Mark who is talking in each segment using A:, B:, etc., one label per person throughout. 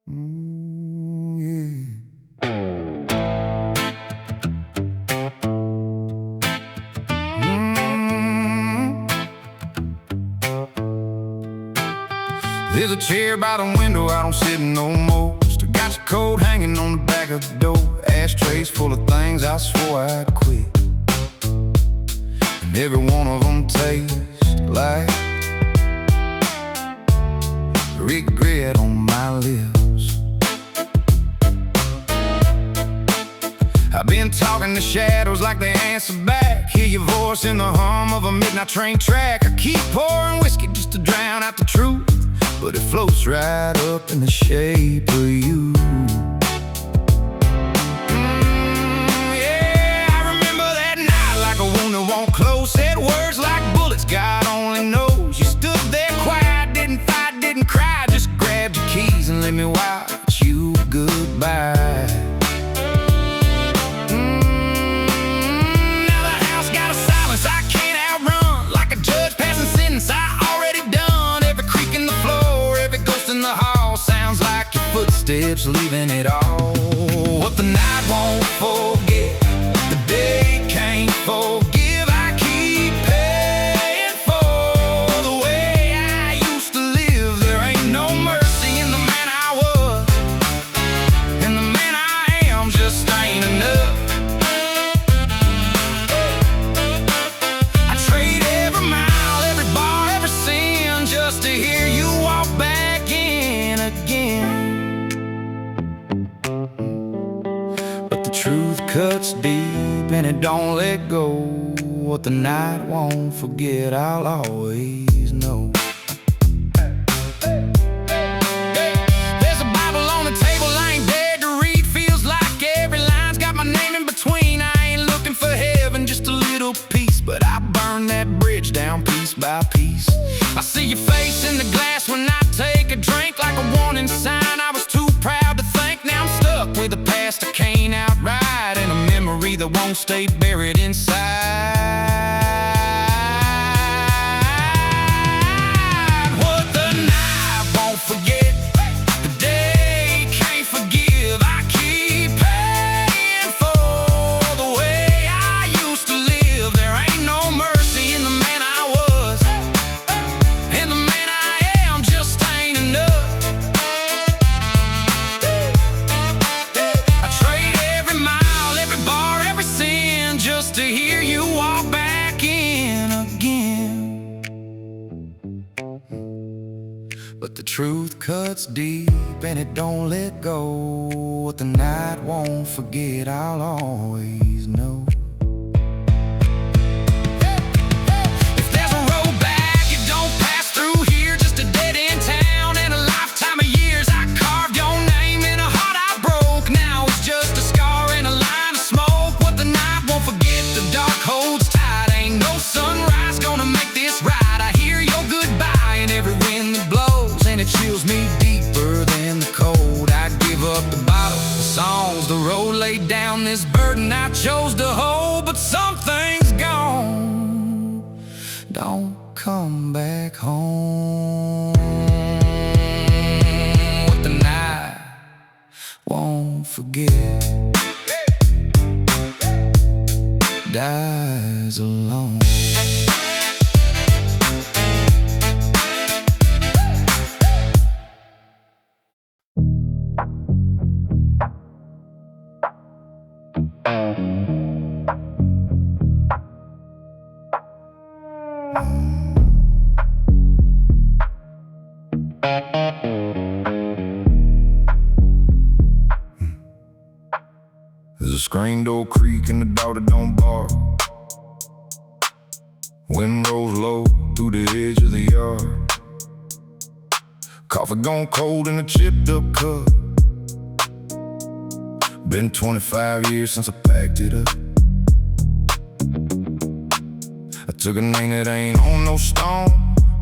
A: Yeah. There's a chair by the window, I don't sit no more. Still got your coat hanging on the back of the door. Ashtrays full of things I swore I'd quit, and every one of them tastes like regret on my lips. I've been talking to shadows like they answer back. Hear your voice in the hum of a midnight train track. I keep pouring whiskey just to drown out the truth, but it floats right up in the shape of you. Yeah, I remember that night like a wound that won't close. Said words like bullets, God only knows. You stood there quiet, didn't fight, didn't cry. Just grabbed your keys and let me watch you goodbye. Now the house got a silence I can't outrun. Like a judge passing sentence I already done. Every creak in the floor, every ghost in the hall sounds like your footsteps leaving it all. What the night won't forget, the day can't forgive. I keep paying for the way I used to live. There ain't no mercy in the man I was, and the man I am just ain't enough. I trade every mile, every bar, every sin just to hear you walk back in again. But the truth cuts deep and it don't let go. What the night won't forget, I'll always know. There's a Bible on the table, I ain't dared to read. Feels like every line's got my name in between. I ain't looking for heaven, just a little piece, but I burn that bridge down piece by piece. I see your face in the glass when I take a drink, like a warning sign I was too proud to think. Now I'm stuck with a past I can't outride, and a memory that won't stay buried inside. What the night won't forget, the day can't forgive. I keep paying for the way I used to live. There ain't no mercy in the man I was, and the man I am just ain't enough. I trade every mile, every bar, every sin just to hear you walk back in again. But the truth cuts deep and it don't let go. What the night won't forget, I'll always know. If there's a road back, it don't pass through here. Just a dead-end town and a lifetime of years. I carved your name in a heart I broke. Now it's just a scar and a line of smoke. What the night won't forget, the dark holds tight. Ain't no sunrise gonna make this right. I hear your goodbye in every wind that blows, and it chills me deeper than the cold. I'd give up the bottle, the songs, the road laid down, this burden I chose to hold. But something's gone, don't come back home. What the night won't forget dies alone. There's a screen door creak and the door that don't bar. Wind rolls low through the edge of the yard. Coffee gone cold in a chipped up cup. Been 25 years since I packed it up. I took a name that ain't on no stone.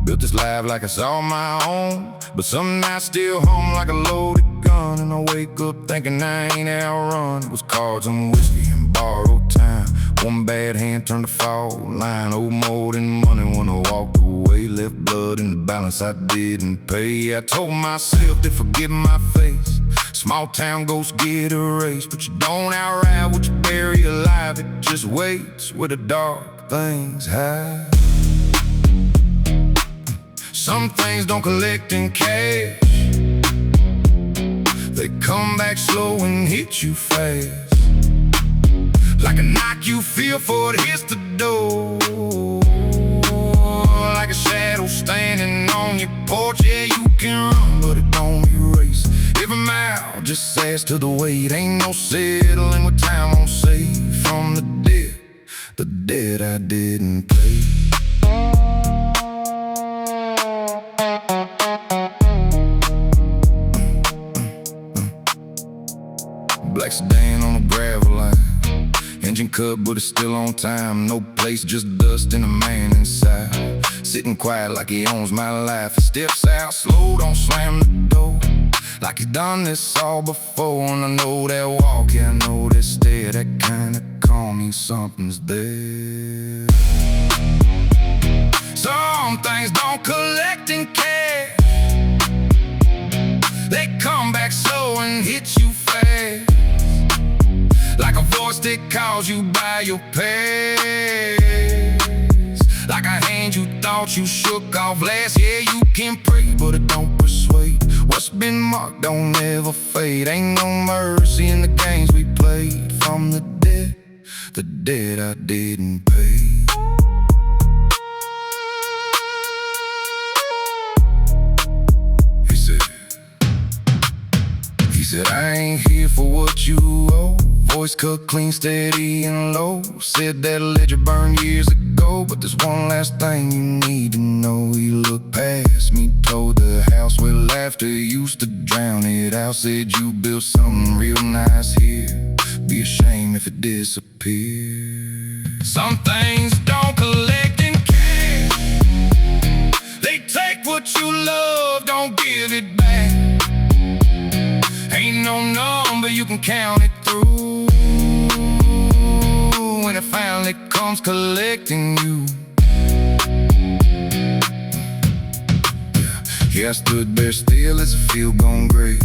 A: Built this life like it's all my own. But some nights still home like a loaded gun, and I wake up thinking I ain't outrun. It was cards and whiskey and borrowed time. One bad hand turned to fall line. Owed more than money when I walked away. Left blood in the balance I didn't pay. I told myself to forget my face, Small town ghosts get erased, but you don't outride what you bury alive. It just waits where the dark things hide. Some things don't collect in cash. They come back slow and hit you fast. Like a knock you feel for it hits the door. Like a shadow standing on your porch. Yeah, you can run, but it don't erase. Every mile just adds to the weight. Ain't no settling what time won't save. From the dead I didn't pay. Black sedan on a gravel line. Engine cut, but it's still on time. No place, just dust and a man inside. Sitting quiet like he owns my life. He steps out slow, don't slam the door. Like he's done this all before. And I know that walk, yeah, I know that stare. That kind of calm means something's there. Some things don't collect in cash. They come back slow and hit you fast. Like a voice that calls you by your past. Like a hand you thought you shook off last. Yeah, you can pray, but it don't persuade. What's been marked don't ever fade. Ain't no mercy in the games we played. From the dead I didn't pay. He said, I ain't here for what you owe. Voice cut clean, steady and low. Said that ledger burned years ago, but there's one last thing you need to know. He looked past me, told the house where laughter used to drown it out. Said you built something real nice here. Be a shame if it disappeared. Some things don't collect in cash. They take what you love, don't give it back. Ain't no number you can count it through. When it finally comes collecting you. Yeah, I stood there still as a field gone gray.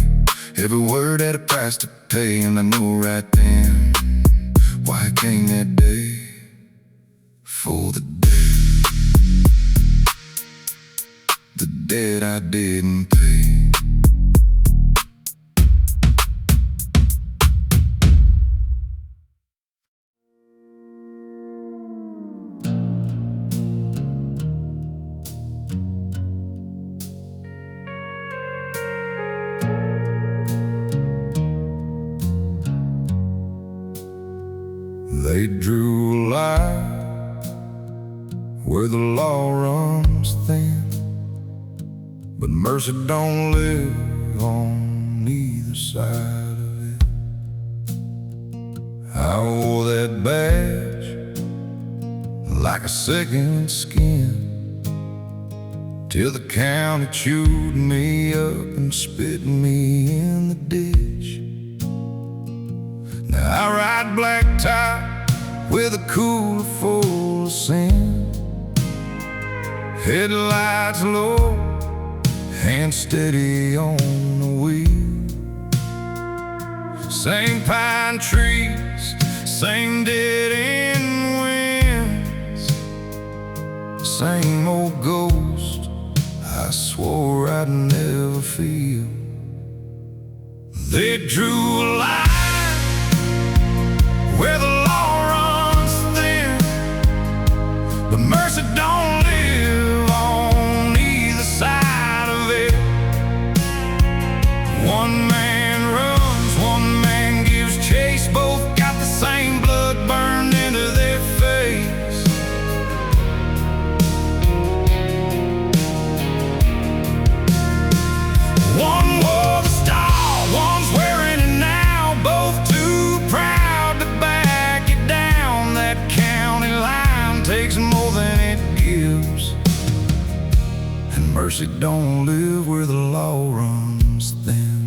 A: Every word had a price to pay, and I knew right then why it came that day. For the dead I didn't pay. They drew a line where the law runs thin, but mercy don't live on either side of it. I wore that badge like a second skin, till the county chewed me up and spit me in the ditch. Now I ride black tie with a cooler full of sand, headlights low, hand steady on the wheel. Same pine trees, same dead-end winds, same old ghost I swore I'd never feel. They drew a line where the but mercy don't live on either side of it. One man runs, one man gives chase. Both got the same blood burned into their face. One wore the star, one's wearing it now. Both too proud to back it down. That county line takes more than it gives, and mercy don't live where the law runs thin.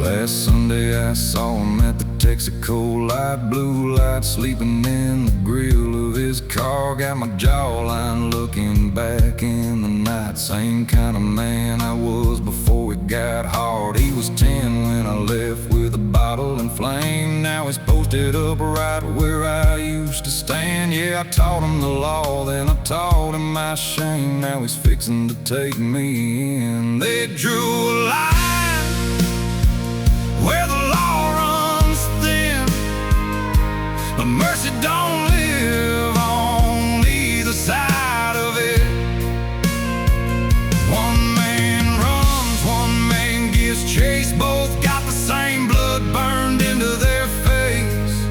A: Last Sunday I saw him at the Texaco light, blue light, sleeping in the grill of his car. Got my jawline looking back in the night. right, same kind of man I was before it got hard. He was 10 when I left with a bottle and flame. Now he's posted up right where I used to stand. Yeah, I taught him the law, then I taught him my shame. Now he's fixing to take me in. They drew a line where the law runs thin, but mercy don't live on either side of it. One man runs, one man gives chase. Both got the same blood burned into their face.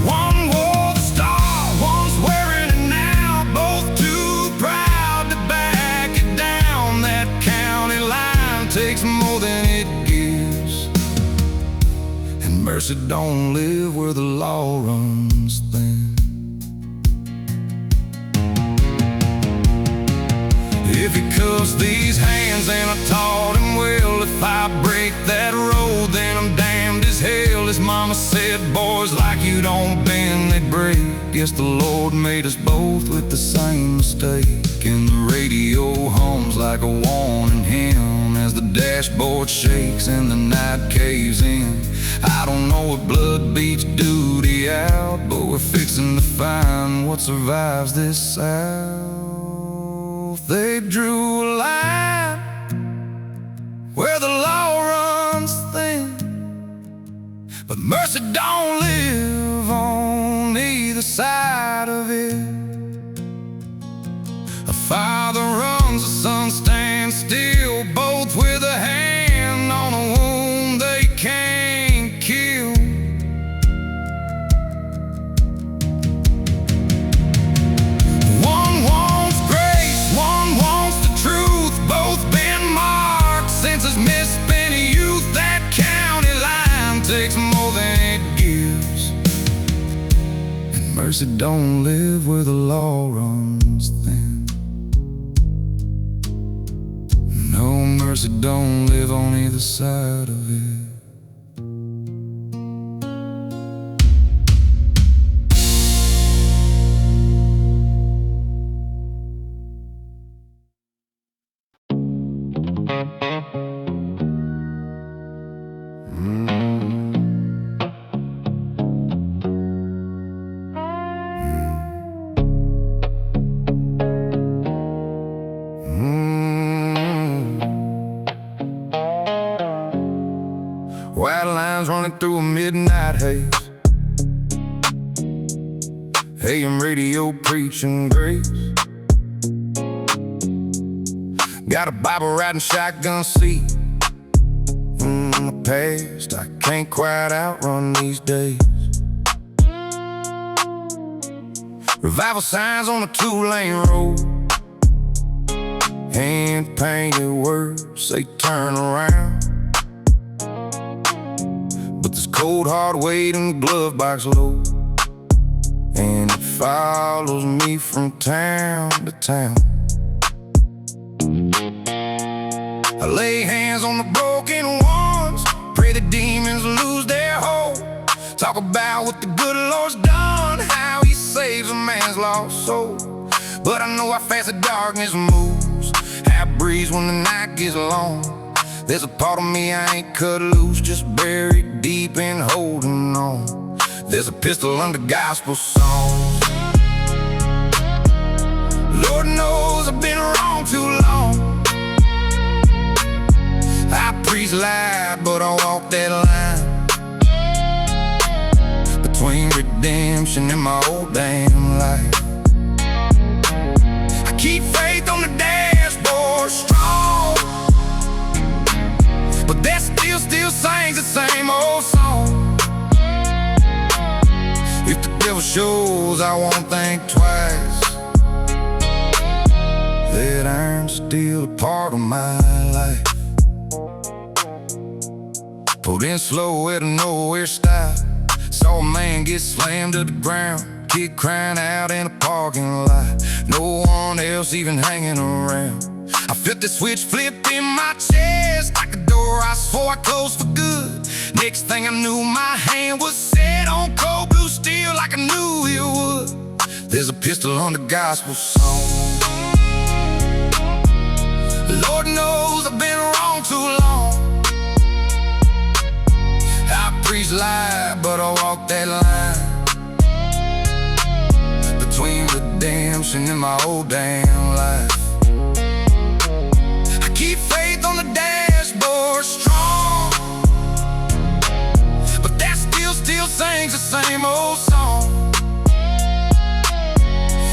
A: One wore the star, one's wearing it now. Both too proud to back it down. That county line takes more than it gives, and mercy don't live where the law runs thin. If he cuffs these hands, and I taught him well, if I break that road, then I'm damned as hell. His mama said, boys like you don't bend, they break. Guess the Lord made us both with the same mistake. And the radio hums like a warning hymn as the dashboard shakes and the night caves in. I don't know what blood beats duty out, but we're fixing to find what survives this South. They drew a line where the law runs thin, but mercy don't live on either side of it. A father runs, a son stands still, both with a hand on a wound they can't kill. One wants grace, one wants the truth. Both been marked since his misspent youth. That county line takes more than it gives, and mercy don't live where the law runs thin. No, mercy don't live on either side of it. White lines running through a midnight haze, AM radio preaching grace. Got a Bible riding shotgun seat. The past I can't quite outrun these days. Revival signs on a 2-lane road, hand-painted words say turn around. But this cold hard weight in the Glovebox load, and it follows me from town to town. I lay hands on the broken ones, pray the demons lose their hold. Talk about what the good Lord's done, how he saves a man's lost soul. But I know how fast the darkness moves, how it breathes when the night gets long. There's a part of me I ain't cut loose, just buried deep and holding on. There's a pistol under gospel songs. Lord knows I've been wrong too long. I preach loud, but I walk that line between redemption and my old damn life. I keep faith on the dashboard strong, but that still sings the same old song. If the devil shows, I won't think twice. That iron's still a part of my life. Pulled in slow at a nowhere stop, saw a man get slammed to the ground, kid crying out in a parking lot, no one else even hanging around. I felt the switch flip in my chest, like a door I swore I closed for good. Next thing I knew, my hand was set on cold blue steel like a new There's a pistol on the gospel song. Lord knows I've been wrong too long. I preach lie, but I walk that line between redemption and my old damn life. I keep faith on the dashboard strong, but that still sings the same old song.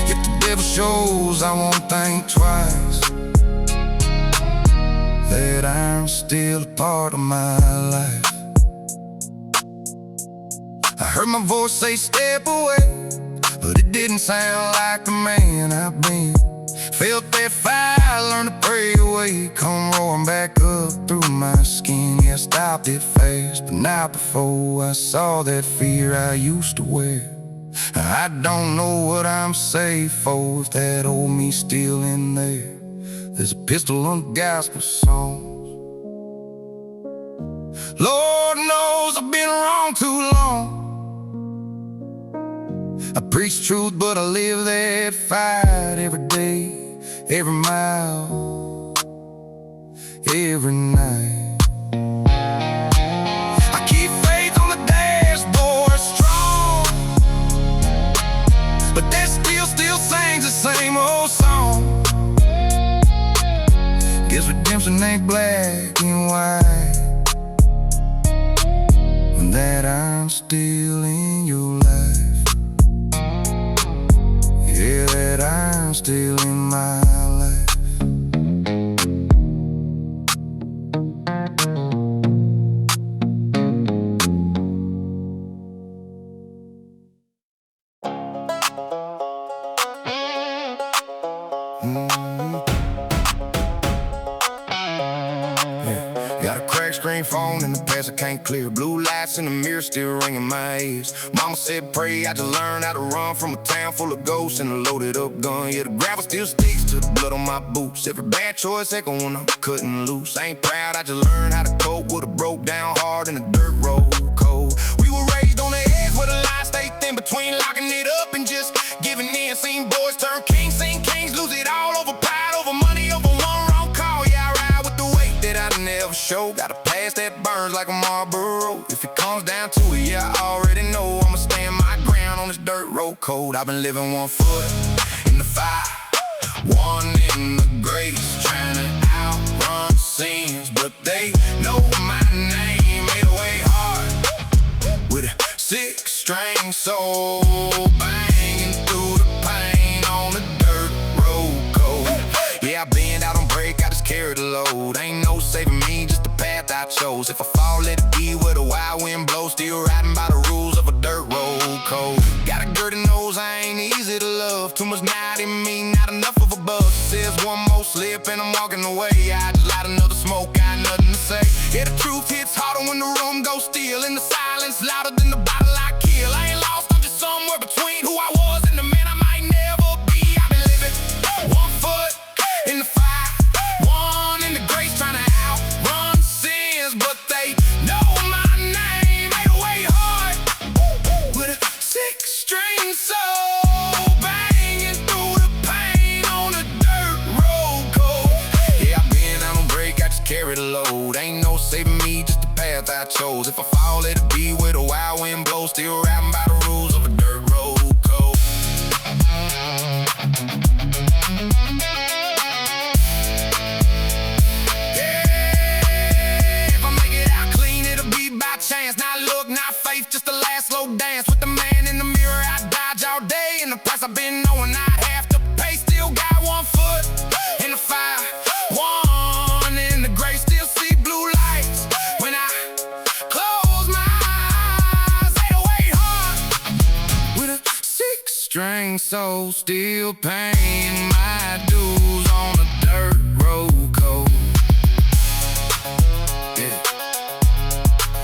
A: If the devil shows, I won't think twice. That I'm still a part of my life. I heard my voice say step away, but it didn't sound like the man I've been. Felt that fire, learned to pray away, come roaring back up through my skin. Yeah, I stopped it fast, but not before I saw that fear I used to wear. I don't know what I'm safe for, if that old me's still in there. There's a pistol on the gospel songs. Lord knows I've been wrong too long. I preach truth, but I live that fight every day, every mile, every night. I keep faith on the dashboard strong, but that still sings the same old song. Guess redemption ain't black and white, and that I'm still in your life. Yeah, that I'm still in my life. Got a cracked screen phone in the past I can't clear. Blue lights in the mirror still ringing my ears. Mama said pray, I just learned how to run from a town full of ghosts and a loaded up gun. Yeah, the gravel still sticks to the blood on my boots. Every bad choice echo when I'm cutting loose. I ain't proud, I just learned how to cope with a broke down heart in a dirt road cold. We were raised on the edge where the lines stay thin between locking it up and just giving in. Seen boys turn kings, seen kings lose it all over pride, over money, over one wrong call. Yeah, I ride with the weight that I never show. Got a past that burns like a Marlboro. If it comes down to it, yeah, I already know I'ma stand my ground on this dirt road cold. I've been living 1 foot in the fire, 1 in the grace, trying to outrun sins, but they know my name. Made away hard with a 6-string soul, banging through the pain on the dirt road cold. Yeah, I bend, I don't break, I just carry the load. Ain't no saving me, just the path I chose. If I fall, let it be where the wild wind blows. Still riding by the rules of a dirt road code. Got a dirty nose, I ain't easy to love. Too much night in me, not enough of a buzz. Says one more slip and I'm walking away. I just light another smoke, got nothing to say. Yeah, the truth hits harder when the room goes still, and the silence louder than the bottle I kill. I ain't lost, I'm just somewhere between who I was and the man I might never be. I've been living 1 foot in the fire, 1 in the grace, trying to outrun sins, but they know my name. Made away hard with a 6-string soul, banging through the pain on a dirt road cold. Yeah, I bend, I don't break, I just carry the load. Ain't no saving me, just the path I chose. If I fall, let it be where the wild wind blows. Still riding by the rules of a dirt road code. Yeah, if I make it out clean, it'll be by chance. Not luck, not faith, just the last slow dance. With the man in the mirror, I dodge all day. In the past, I've been knowing I have to pay. Still got 1 foot in the fire, 1 in the gray. Still see blue lights when I close my eyes. 808 hard with a 6-string soul, still paying my dues on a dirt road cold. Yeah,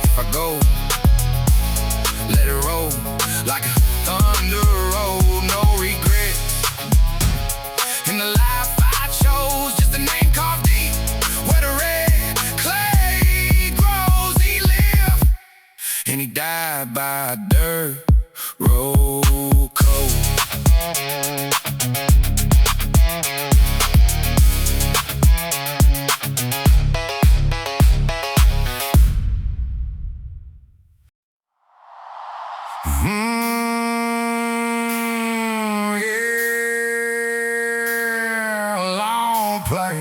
A: if I go, let it roll like a thunder roll, no regrets. In the life I chose, just a name carved deep, where the red clay grows. He lived and he died by a dirt road cold. Yeah, long play.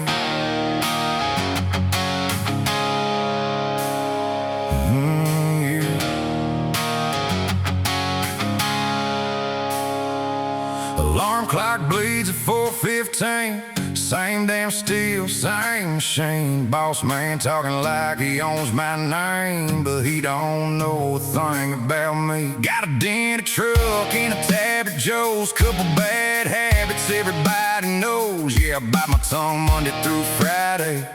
A: Alarm clock bleeds at 4:15. Same damn steel, same machine. Boss man talking like he owns my name, but he don't know a thing about me. Got a dented truck and a tab at Joe's. Couple bad habits everybody knows. Yeah, I bite my tongue Monday through Friday,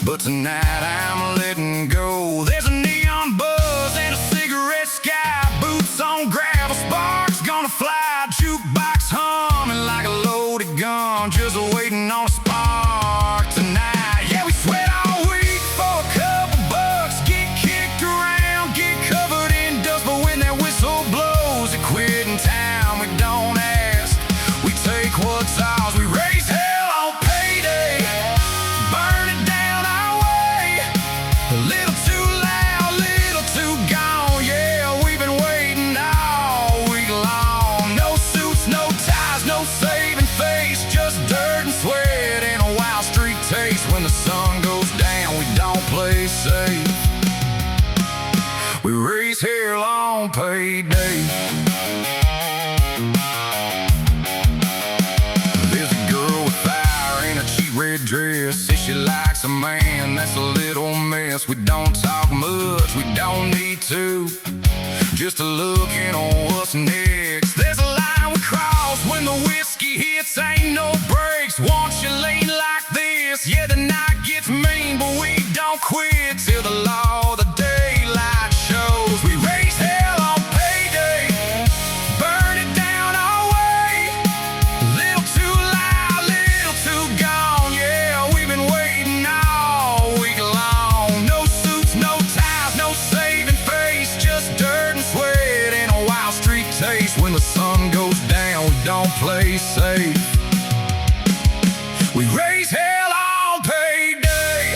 A: but tonight I'm letting go. There's a neon buzz and a cigarette sky. Boots on gravel, sparks gonna fly. Jukebox humming like a loaded gun, just waiting on a spark tonight. Yeah, we sweat all week for a couple bucks. Get kicked around, get covered in dust, but when that whistle blows, they quit in town. We don't ask, we take what's ours. We raise hell on payday, burn it down our way. A little too loud, little too gone. Yeah, we've been waiting all week long. No suits, no ties, no saving face, just dirt and sweat and a wild street taste. When the sun goes down, we don't play safe. We raise hell on payday. There's a girl with fire in a cheap red dress. Says she likes a man that's a little mess. We don't talk much, we don't need to, just a look in on what's next. There's a line we cross when the whiskey hits, ain't no breaks. Once you lean like this, yeah, the night gets mean, but we don't quit till the law of the daylight shows. We raise hell on payday, burn it down our way. Little too loud, little too gone. Yeah, we've been waiting all week long. No suits, no ties, no saving face, just dirt and sweat and a wild street taste. When the sun goes down, we don't play safe. We raise hell on payday.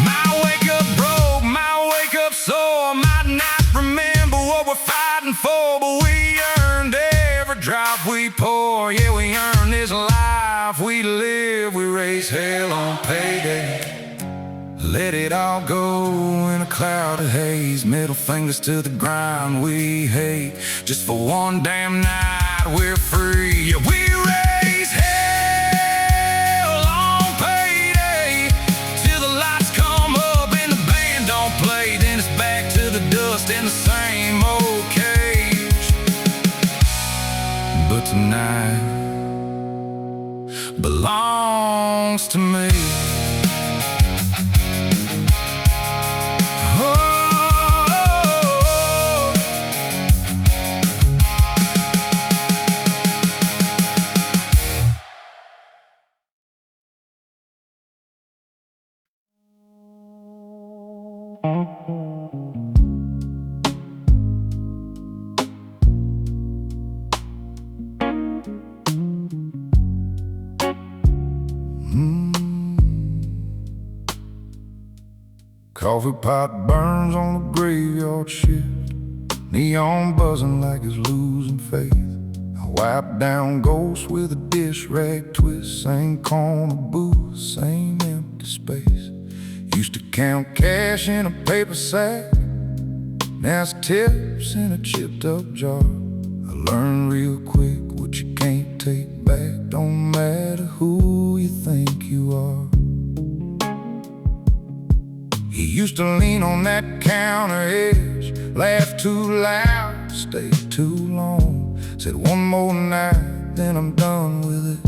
A: Might wake up broke, might wake up sore, might not remember what we're fighting for, but we earned every drop we pour. Yeah, we earned this life we live. We raise hell on payday. Let it all go in a cloud of haze. Middle fingers to the grind we hate. Just for one damn night we're free. Yeah, we raise hell on payday till the lights come up and the band don't play. Then it's back to the dust in the same old cage. But tonight belongs to me. Coffee pot burns on the graveyard shift, neon buzzing like it's losing faith. I wipe down ghosts with a dish rag twist. Same corner booth, same empty space. Used to count cash in a paper sack, now it's tips in a chipped up jar. I learned real quick what you can't take back don't matter who you think you are. He used to lean on that counter edge, laugh too loud, stay too long. Said one more night, then I'm done with it.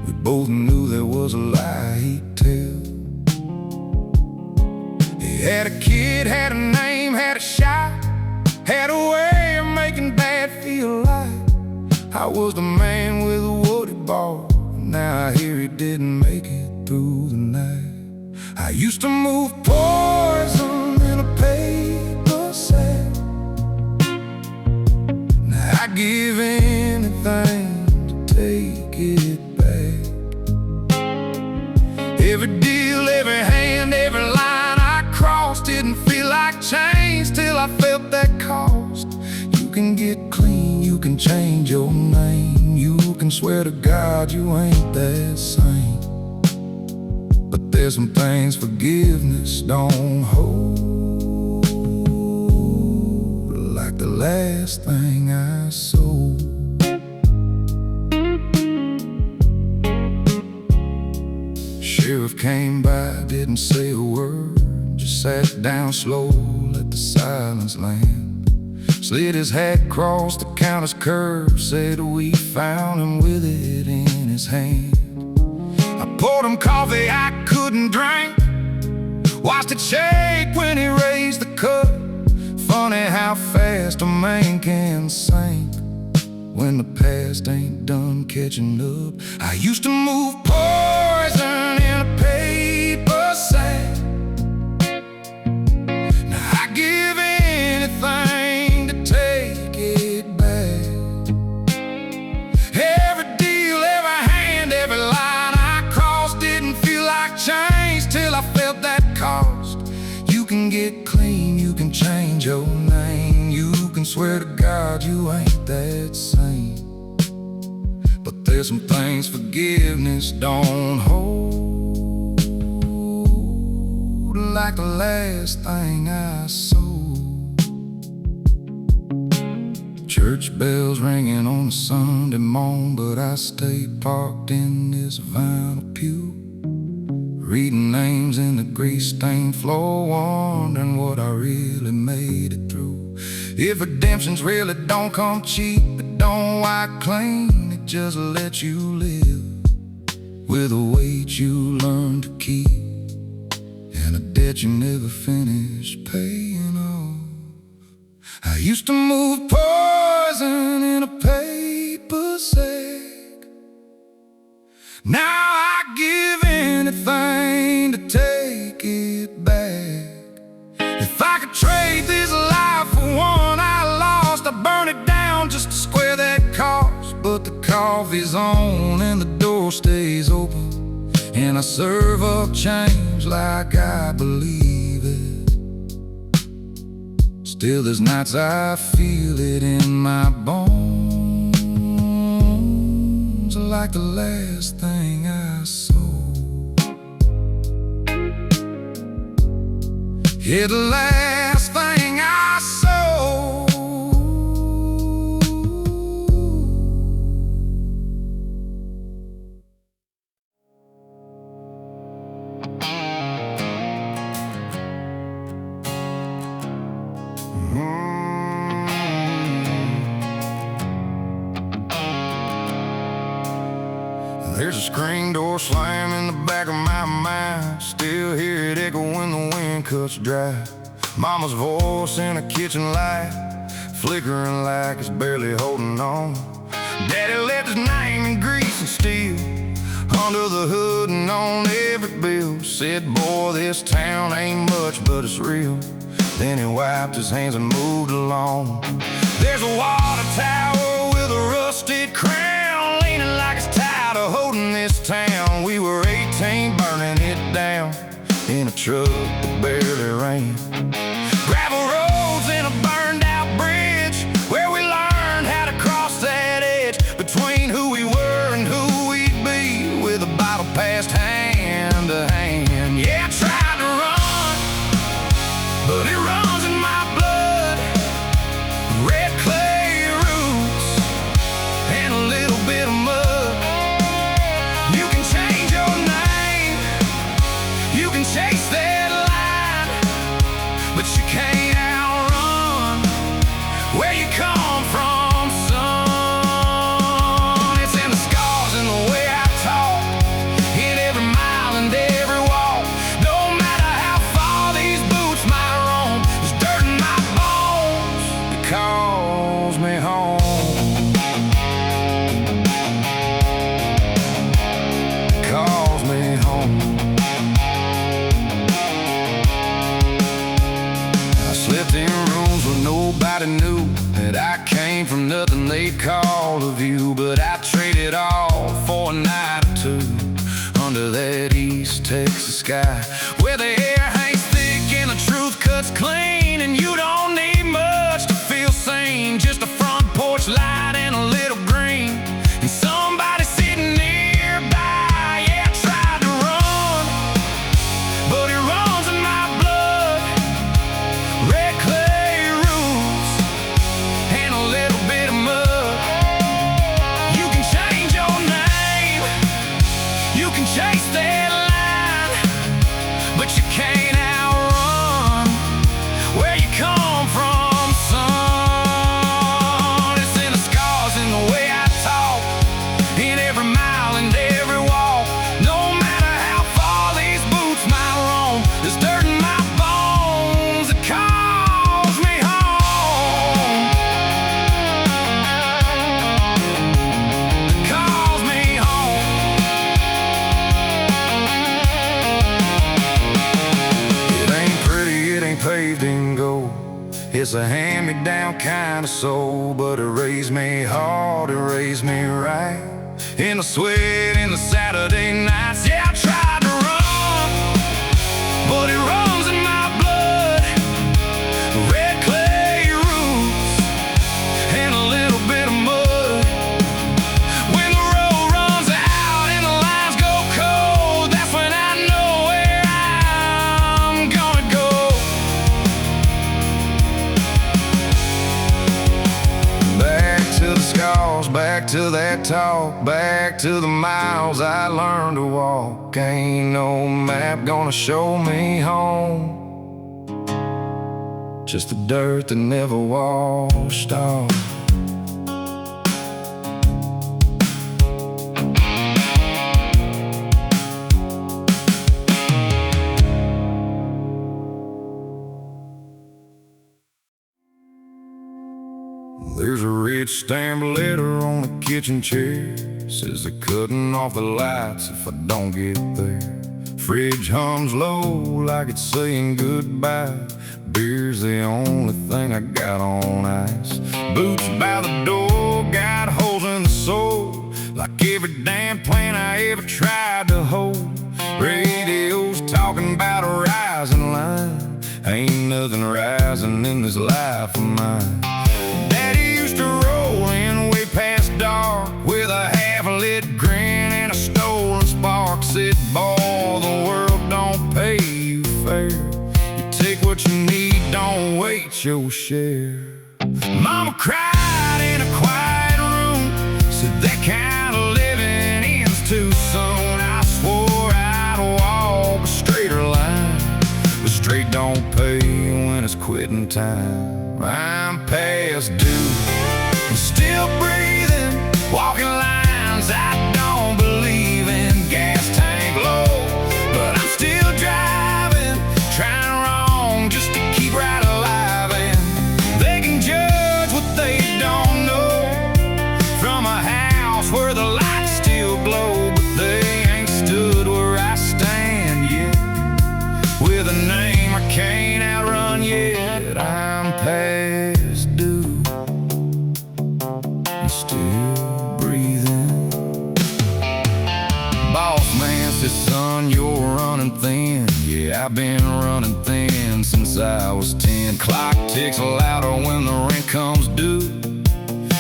A: We both knew there was a lie he'd tell. He had a kid, had a name, had a shot, had a way of making bad feel like I was the man with what he bought. Now I hear he didn't make it through the night. I used to move poison in a paper give anything to take it back. Every deal, every hand, every line I crossed didn't feel like change till I felt that cost. You can get clean, you can change your name, you can swear to God you ain't that saint. But there's some things forgiveness don't hold, like the last thing I sold. Sheriff came by, didn't say a word, just sat down slow, let the silence land. Slid his hat across the counter's curb, said we found him with it in his hand. I poured him coffee I couldn't drink, watched it shake when he raised the cup. Funny how fast a man can sink when the past ain't done catching up. I used to move poison in a paper sack. Now I give anything to take it back. Every deal, every hand, every line I crossed didn't feel like change till I felt that cost. You can get clean, you can change your name, you can swear to God you ain't that saint. But there's some things forgiveness don't hold, like the last thing I sold. Church bells ringing on a Sunday morning, but I stayed parked in this vinyl pew, reading names in the grease-stained floor, wondering what I really made it through. If redemption's real, it don't come cheap, it don't wipe clean, it just lets you live with a weight you learn to keep, and a debt you never finish paying off. I used to move poison in a paper sack. Now I give anything to take it back. If I could trade this life for one I lost, I'd burn it down just to square that cost. But the coffee's on and the door stays open, and I serve up change like I believe it. Still there's nights I feel it in my bones, like the last thing I sold. Yeah, the last thing I sold. There's a screen door slam in the back of my mind, still hear it echo when the wind cuts dry. Mama's voice in a kitchen light, flickering like it's barely holding on. Daddy left his name in grease and steel under the hood and on every bill. Said, boy, this town ain't much, but it's real. Then he wiped his hands and moved along. There's a water tower with a rusted crown, leaning like it's tired of holding this town. We were 18 burning it down in a truck that barely ran. Gravel roads and a burned out bridge, where we learned how to cross that edge between who we were and who we'd be, with a bottle passed hand to hand. Yeah, I tried to run, but it runs in my blood. Red clay roots and a little bit of mud. You can change your name, you can chase that line, but you can't outrun where you come from, son. It's in the scars and the way I talk, in every mile and every walk. No matter how far these boots might roam, there's dirt in my bones that calls me home. Calls me home. I slept in rooms where nobody knew admit I came from nothing they'd call a view, but I traded all for a night or two under that East Texas sky, where the air hangs thick and the truth cuts clean, and you don't need much to feel sane. Just a front porch light and a little green, and somebody sitting nearby. Yeah, I tried to run, but it runs in my blood. Red clay roots and a little bit of mud. You can change your name, you can chase that line, but you can't outrun where you come from, son. It's in the scars, in the way I talk, in every mile and every walk. No matter how far these boots might roam, there's dirt in my bones that calls me home. That calls me home. It ain't pretty, it ain't paved in gold. It's a hand-me-down kind of soul, but it raised me hard, it raised me right. In the sweat, in the Saturday nights, yeah, I tried to run, but it runs in my blood. Red clay roots and a little bit of mud. When the road runs out and the lines go cold, that's when I know where I'm gonna go. Back to the scars, back to that talk, back to the miles I learned to walk. Ain't no map gonna show me home, just the dirt that never washed off. There's a red stamped letter on the kitchen chair, says they're cutting off the lights if I don't get there. Fridge hums low like it's saying goodbye. Beer's the only thing I got on ice. Boots by the door, got holes in the sole, like every damn plan I ever tried to hold. Radio's talking about a rising line. Ain't nothing rising in this life of mine. Daddy used to roll in way past dark with a half-lit grin and a stolen spark. Said, boy, the world don't pay you fair. You take what you need, don't wait your share. Mama cried in a quiet room, said that kind of living ends too soon. I swore I'd walk a straighter line, but straight don't pay when it's quitting time. I'm past due and still breathing, walking lines I don't believe in. Gas tank low, but I'm still driving, trying wrong just to keep right alive. And they can judge what they don't know from a house where the lights still glow, but they ain't stood where I stand yet, with a name I can't outrun yet. I'm past due and still breathing. Boss man says, son, you're running thin. Yeah, I've been running thin since I was 10. Clock ticks louder when the rent comes due,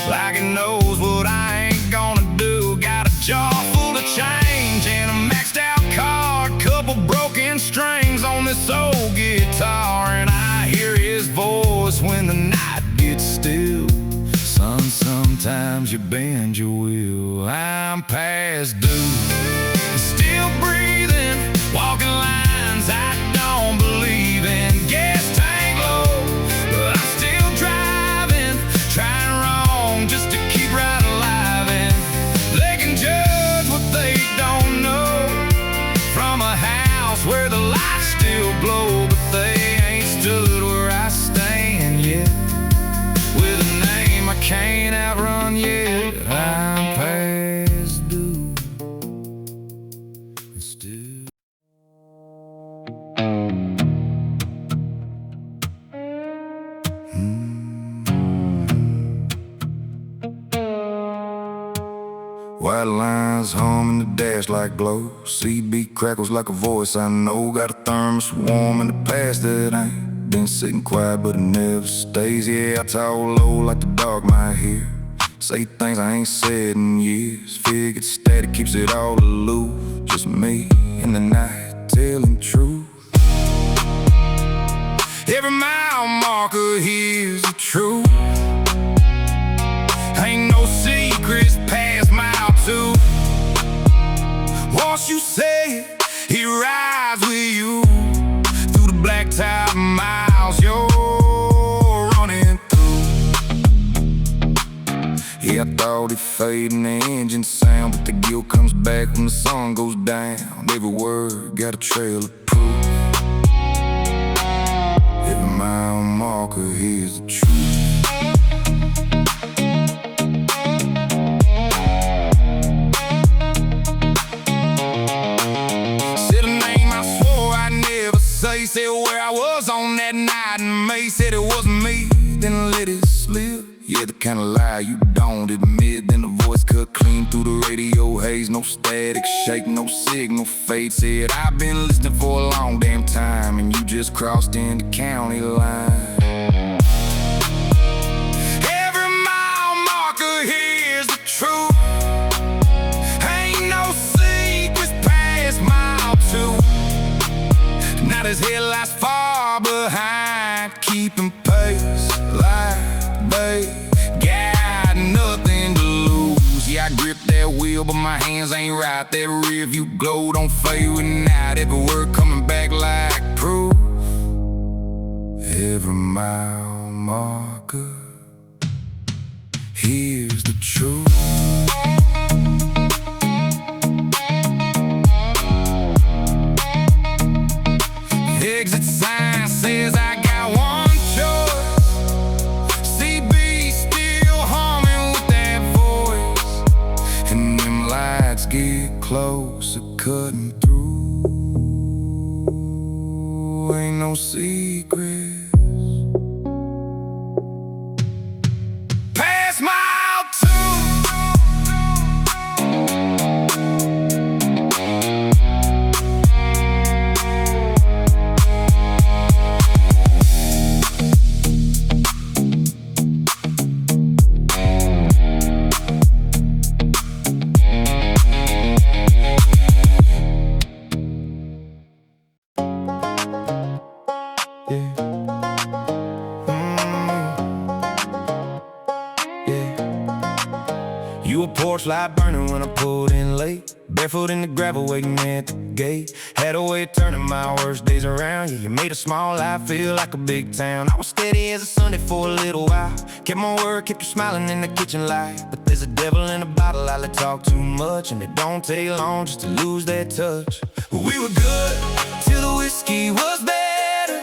A: like it knows what I ain't gonna do. Got a jar full of change and a maxed out car, couple broken strings on this old guitar, and I hear his voice when the night gets still. Son, sometimes you bend your will. I'm past due, still breathing, walking lines I don't believe in. Gas tank low, but I'm still driving, trying wrong just to keep right alive. And they can judge what they don't know from a house where the lights still glow, but they ain't stood where I stand yet, with a name I can't outrun yet. I'm past due and still. White lines hum in the dash like glow. CB crackles like a voice I know. Got a thermos warm in the past that ain't been sitting quiet, but it never stays. Yeah, I talk low like the dog might hear. Say things I ain't said in years. Figured static keeps it all aloof. Just me in the night telling truth. Every mile marker here's the truth. Ain't no secrets past mile two. Once you say it, he rides with you through the blacktop miles you're running through. Yeah, I thought it faded in the engine sound, but the guilt comes back when the sun goes down. Every word got a trail of proof. Every mile marker here's the truth. Said where I was on that night, and May said it wasn't me, then let it slip. Yeah, the kind of lie you don't admit. Then the voice cut clean through the radio haze. No static shake, no signal fade. Said I've been listening for a long damn time, and you just crossed in the county line. Every mile marker here's the truth. Ain't no secrets past mile two. Not his headlights far behind, keeping pace like they got nothing to lose. Yeah, I grip that wheel, but my hands ain't right. That rear view glow don't fade with night. Every word coming back like proof. Every mile marker, here's the truth. Exit sign says I got one choice. CB still humming with that voice, and them lights get closer, cutting through. Ain't no secrets past mile two. You a porch light burning when I pulled in late. Barefoot in the gravel waiting at the gate. Had a way of turning my worst days around. Yeah, you made a small life feel like a big town. I was steady as a Sunday for a little while. Kept my word, kept you smiling in the kitchen light. But there's a devil in a bottle, I let talk too much, and it don't take long just to lose that touch. We were good till the whiskey was better.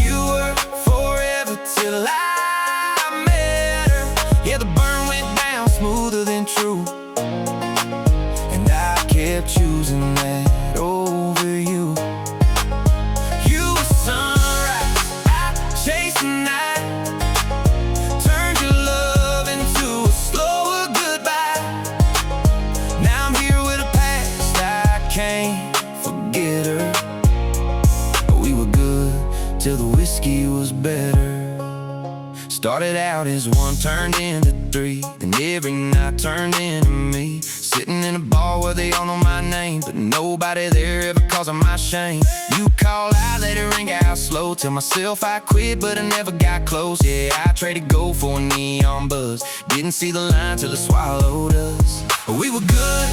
A: You were forever till I met her. Yeah, the burn went down smoother than true, and I kept choosing that over you. You were sunrise, I chased the night. Turned your love into a slower goodbye. Now I'm here with a past, I can't forget her. We were good till the whiskey was better. Started out as one, turned into three, then every night turned into me. Sitting in a bar where they all know my name, but nobody there ever calls on my shame. You call out, let it ring out slow. Tell myself I quit, but I never got close. Yeah, I traded gold for a neon buzz. Didn't see the line till it swallowed us. We were good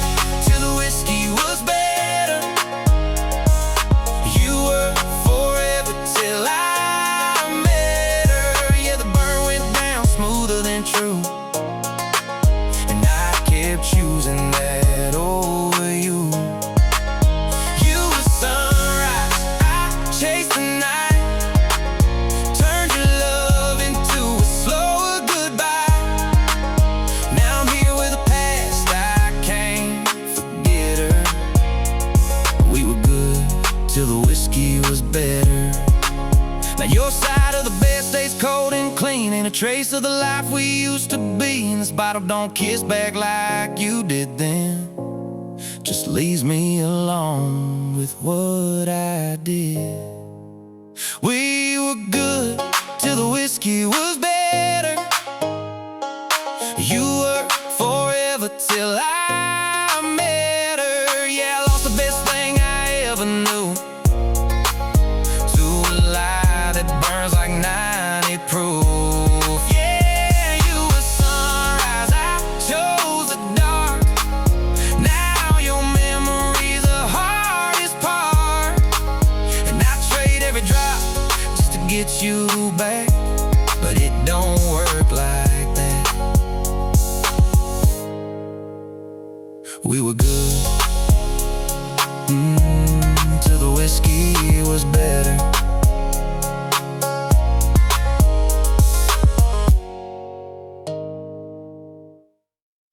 A: till the whiskey was better. You were forever till I met her. Yeah, the burn went down smoother than true, and I kept choosing that over you. You were sunrise, I chased the night. Turned your love into a slower goodbye. Now I'm here with a past, I can't forget her. trace of the life we used to be. And this bottle don't kiss back like you did then. Just leaves me alone with what I did. We were good till the whiskey was better. You were forever till I met her. Yeah, I lost the best thing I ever knew to a lie that burns like 90 proof. Yeah, you were sunrise, I chose the dark. Now your memory's the hardest part, and I trade every drop just to get you back, but it don't work like that. We were good